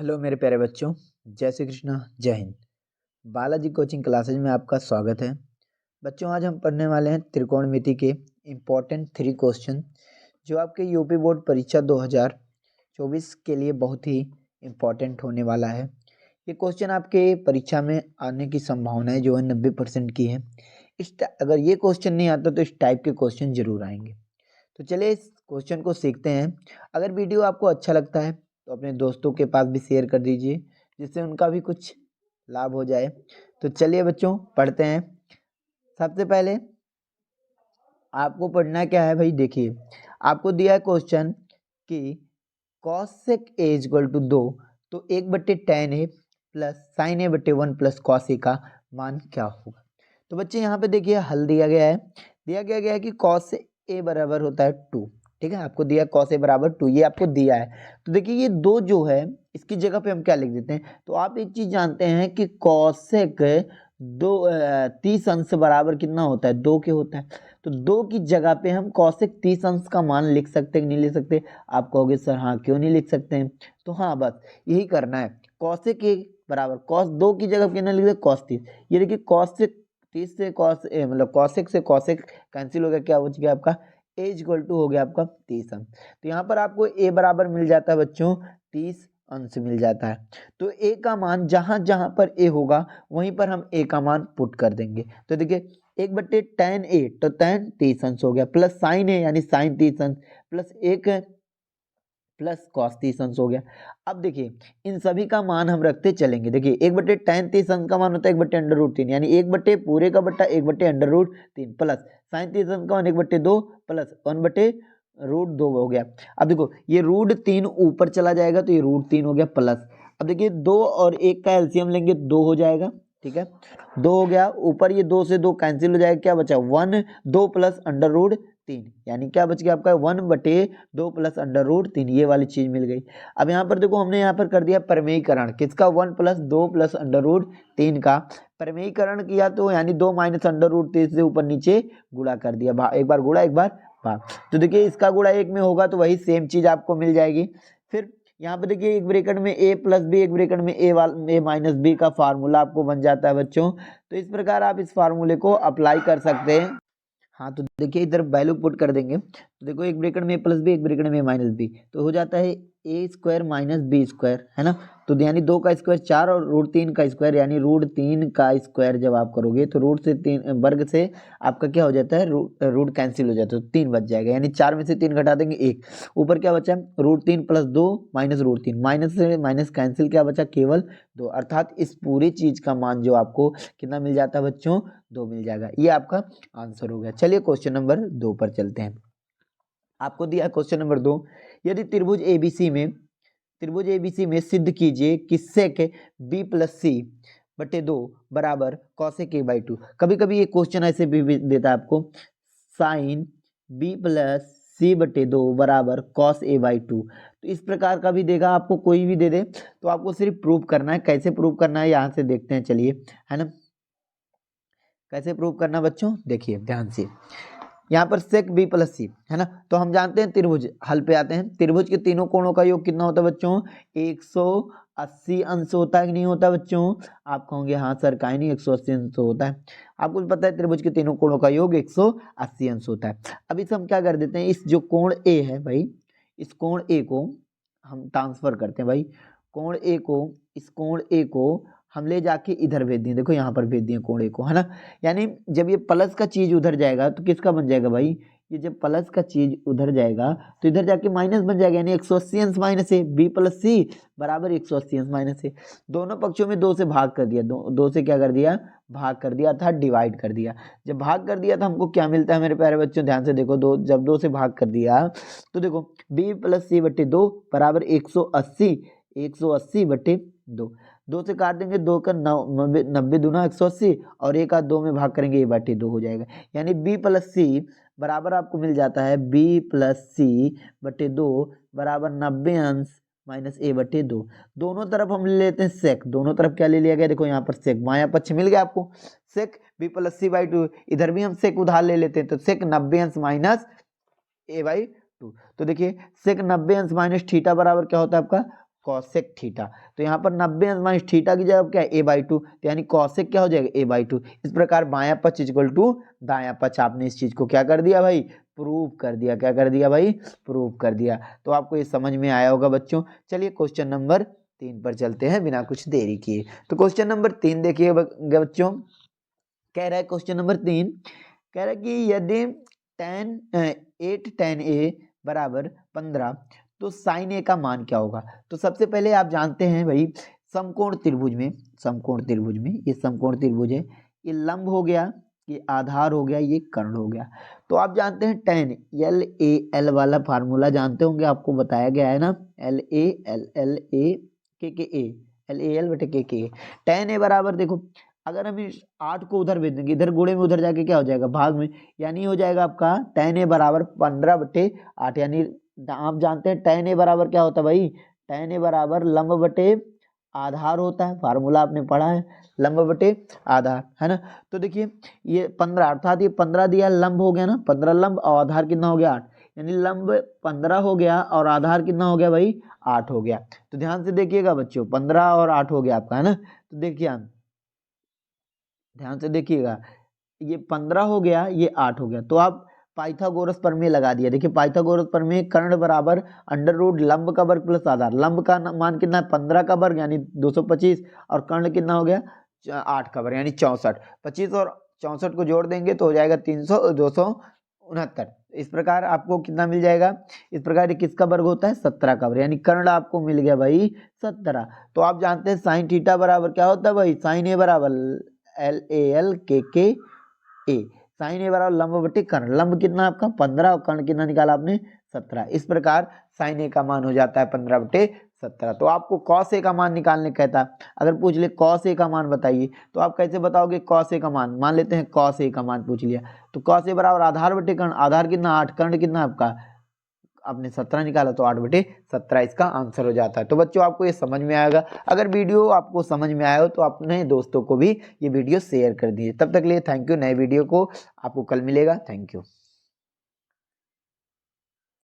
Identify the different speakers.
Speaker 1: Hello मेरे प्यारे बच्चों, जय श्री कृष्णा, जय हिंद। बालाजी कोचिंग क्लासेज में आपका स्वागत है। बच्चों, आज हम पढ़ने वाले हैं त्रिकोणमिति के इम्पोर्टेंट 3 क्वेश्चन जो आपके यूपी बोर्ड परीक्षा 2024 के लिए बहुत ही इम्पोर्टेंट होने वाला है। ये क्वेश्चन आपके परीक्षा में आने की संभावनाएं जो है 90% की है। अगर ये क्वेश्चन नहीं आता तो इस टाइप के क्वेश्चन जरूर आएंगे। तो चलिए इस क्वेश्चन को सीखते हैं। अगर वीडियो आपको अच्छा लगता है तो अपने दोस्तों के पास भी शेयर कर दीजिए, जिससे उनका भी कुछ लाभ हो जाए। तो चलिए बच्चों, पढ़ते हैं। सबसे पहले आपको पढ़ना क्या है भाई, देखिए आपको दिया है क्वेश्चन कि cosec a इक्वल टू 2, तो 1/tan a plus sign a बटे 1 प्लस cos a का मान क्या होगा। तो बच्चे यहाँ पे देखिए हल दिया गया है कि cos a बराबर होता है 2। ठीक है, आपको दिया cos a बराबर 2, ये आपको दिया है। तो देखिए ये 2 जो है इसकी जगह पे हम क्या लिख देते हैं। तो आप एक चीज जानते हैं कि cosec 30 अंश बराबर कितना होता है, 2 के होता है। तो 2 की जगह पे हम cosec 30 अंश का मान लिख सकते हैं कि नहीं लिख सकते। आप कहोगे सर हाँ क्यों नहीं लिख सकते हैं। तो हाँ, बस यही करना है। cosec a बराबर cos 2 की जगह कितना लिख दे, cos 30। ये देखिए cosec 30 से मतलब cosec से cosec कैंसिल हो गया, क्या बच गया आपका a इक्वल टू हो गया आपका 30 अंश। तो यहाँ पर आपको a बराबर मिल जाता है बच्चों 30 अंश मिल जाता है। तो a का मान जहां जहां पर a होगा वहीं पर हम a का मान पुट कर देंगे। तो देखिए 1/tan a, तो tan 30 अंश हो गया, प्लस साइन a यानी साइन 30 अंश, प्लस 1 प्लस cos 30 अंश हो गया। अब देखिए इन सभी का मान हम रखते चलेंगे। देखिए 1/tan 30 अंश का मान होता है 1/√3, यानी 1 पूरे का बट्टा 1/√3 प्लस साइन 30 अंश का मान 1/2 प्लस 1/√2 हो गया। अब देखो ये √3 ऊपर चला जाएगा तो ये √3 हो गया प्लस। अब देखिए 2 और 1 का एलसीएम लेंगे 2 हो जाएगा। ठीक है, 2 हो गया, ऊपर ये 2 से 2 कैंसिल हो जाएगा, क्या बचा 1 2 प्लस √3, यानी क्या बच गया आपका 1/2 प्लस √3, ये वाली चीज मिल गई। अब यहाँ पर देखो हमने यहाँ पर कर दिया प्रमेयीकरण, किसका 1 प्लस 2 प्लस √3 का प्रमेयीकरण किया, तो यानी 2 माइनस √3 से ऊपर नीचे गुणा कर दिया, एक बार गुणा एक बार भाग। तो देखिए इसका गुणा 1 में होगा तो वही सेम चीज आपको मिल जाएगी। फिर यहाँ पे देखिए एक ब्रैकेट में a प्लस बी, एक ब्रैकेट में a माइनस बी का फार्मूला आपको बन जाता है बच्चों। तो इस प्रकार आप इस फार्मूले को अप्लाई कर सकते हैं। हाँ, तो देखिए इधर वैल्यू पुट कर देंगे, तो देखो एक ब्रैकेट में a प्लस बी, एक ब्रैकेट में a माइनस बी, तो हो जाता है a square minus B square, है ना। तो यानी 2 का स्क्वायर 4 और √3 का स्क्वायर, यानी √3 का स्क्वायर जब आप करोगे तो रूट से 3 वर्ग से आपका क्या हो जाता है, रूट कैंसिल हो जाता है, तो 3 बच जाएगा, यानी 4 में से 3 घटा देंगे 1, ऊपर क्या बचा √3 प्लस 2 माइनस √3, माइनस से माइनस कैंसिल, क्या बचा केवल 2, अर्थात इस पूरी चीज का मान जो आपको कितना मिल जाता है बच्चों, 2 मिल जाएगा। ये आपका आंसर हो गया। चलिए क्वेश्चन नंबर 2 पर चलते हैं। आपको दिया क्वेश्चन नंबर 2, यदि त्रिभुज एबीसी में सिद्ध कीजिए कि सेक बी प्लस सी बटे 2 बराबर कॉसेक ए बाई 2। कभी कभी ये क्वेश्चन ऐसे भी देता है आपको, साइन बी प्लस सी बटे 2 बराबर कॉस ए बाई 2। तो इस प्रकार का भी देगा आपको, कोई भी दे दे तो आपको सिर्फ प्रूव करना है। कैसे प्रूव करना है यहाँ से देखते हैं, चलिए, है ना। कैसे प्रूव करना बच्चों, देखिए ध्यान से, यहाँ पर सेक बी प्लस सी है ना। तो हम जानते हैं त्रिभुज, हल पे आते हैं। त्रिभुज के तीनों कोणों का योग कितना होता है बच्चों, 180 अंश होता है कि नहीं होता बच्चों। आप कहोगे हाँ सर काहे नहीं, 180 अंश होता है। आपको पता है त्रिभुज के तीनों कोणों का योग 180 अंश होता है। अब इसे हम क्या कर देते हैं, इस जो कोण ए है भाई, इस कोण ए को हम ट्रांसफर करते हैं भाई, कोण ए को, इस कोण ए को हम ले जाके इधर भेज दिए, देखो यहाँ पर भेज दिए कोण ए को, है ना। यानी जब ये प्लस का चीज उधर जाएगा तो किसका बन जाएगा भाई, ये जब प्लस का चीज उधर जाएगा तो इधर जाके माइनस बन जाएगा, यानी 180 अंश माइनस ए, बी प्लस सी बराबर 180 अंश माइनस ए। दोनों पक्षों में 2 से भाग कर दिया, दो से क्या कर दिया, भाग कर दिया, अर्थात डिवाइड कर दिया। जब भाग कर दिया तो हमको क्या मिलता है मेरे प्यारे बच्चों, ध्यान से देखो, जब 2 से भाग कर दिया तो देखो बी प्लस सी बटे 2 बराबर 180 बटे 2, 2 से काट देंगे, 2 का 90 दूना 180, और एक आध 2 में भाग करेंगे, a बटे 2 हो जाएगा। यानी b प्लस सी बराबर आपको मिल जाता है b प्लस सी बटे 2 बराबर 90 अंश माइनस a बटे 2। दोनों तरफ हम ले लेते हैं सेक, दोनों तरफ क्या ले लिया गया, देखो यहाँ पर सेक, बायां पक्ष मिल गया आपको, सेक b प्लस सी बाई 2, इधर भी हम सेक उधार ले लेते हैं, तो सेक 90 अंश माइनस a बाई 2। तो देखिए सेक 90 अंश माइनस थीटा बराबर क्या होता है आपका कॉसेक थीटा। तो यहाँ पर 90 माइनस थीटा की जगह क्या है a/2, तो यानी कॉसेक क्या हो जाएगा a/2। इस प्रकार बायां पक्ष इक्वल टू दायां पक्ष, आपने इस चीज को क्या कर दिया भाई, प्रूव कर दिया। क्या कर दिया भाई, प्रूव कर दिया। तो आपको ये समझ में आया होगा बच्चों। चलिए क्वेश्चन नंबर 3 पर चलते हैं बिना कुछ देरी किए। तो क्वेश्चन नंबर 3 देखिए बच्चों, कह रहा है क्वेश्चन नंबर 3 कह रहा है कि यदि 8 tan a बराबर 15 तो sin a का मान क्या होगा। तो सबसे पहले आप जानते हैं भाई, समकोण त्रिभुज में, ये समकोण त्रिभुज है, ये लंब हो गया, ये आधार हो गया, ये कर्ण हो गया। तो आप जानते हैं tan LAL वाला फार्मूला जानते होंगे, आपको बताया गया है ना, LAL tan a बराबर देखो, अगर हम इस 8 को उधर भेज देंगे, इधर गुणे में उधर जाके क्या हो जाएगा, भाग में, यानी हो जाएगा आपका tan a बराबर 15/8। यानी आप जानते हैं tan a बराबर क्या होता है भाई, tan a बराबर लंब बटे आधार होता है, फार्मूला आपने पढ़ा है, लंब बटे आधार, है ना। तो देखिए ये 15 अर्थात ये 15 दिया, लंब हो गया ना, 15 लंब और आधार कितना हो गया 8, यानी लंब 15 हो गया और आधार कितना हो गया भाई 8 हो गया। तो ध्यान से देखिएगा बच्चों, 15 और 8 हो गया आपका, है ना। तो देखिए ध्यान से देखिएगा, ये 15 हो गया, ये 8 हो गया। तो आप पाइथागोरस प्रमेय लगा दिया। देखिए पाइथागोरस प्रमेय, कर्ण बराबर अंडर रूट लंब का वर्ग प्लस आधार, लंब का मान कितना है 15 का वर्ग यानी 225, और कर्ण कितना हो गया 8 का वर्ग यानी 64। 25 और 64 को जोड़ देंगे तो हो जाएगा 269। इस प्रकार आपको कितना मिल जाएगा, इस प्रकार किसका वर्ग होता है 17 का वर्ग, यानी कर्ण आपको मिल गया भाई 17। तो आप जानते हैं साइन थीटा बराबर क्या होता है भाई, साइन ए बराबर LAL KK A, साइन ए बराबर लंब बटे कर्ण, लंब कितना आपका 15 और कर्ण कितना निकाला आपने 17। इस प्रकार साइन ए का मान हो जाता है 15/17। तो आपको कॉस ए का मान निकालने कहता है, अगर पूछ ले कॉस ए का मान बताइए, तो आप कैसे बताओगे कॉस ए का मान, मान लेते हैं कॉस ए का मान पूछ लिया, तो कॉस ए बराबर आधार बटे कर्ण, आधार कितना 8, कर्ण कितना आपका आपने 17 निकाला, तो 8/17 इसका आंसर हो जाता है। तो बच्चों आपको ये समझ में आएगा। अगर वीडियो आपको समझ में आया हो तो अपने दोस्तों को भी ये वीडियो शेयर कर दीजिए। तब तक के लिए थैंक यू। नए वीडियो को आपको कल मिलेगा। Thank you.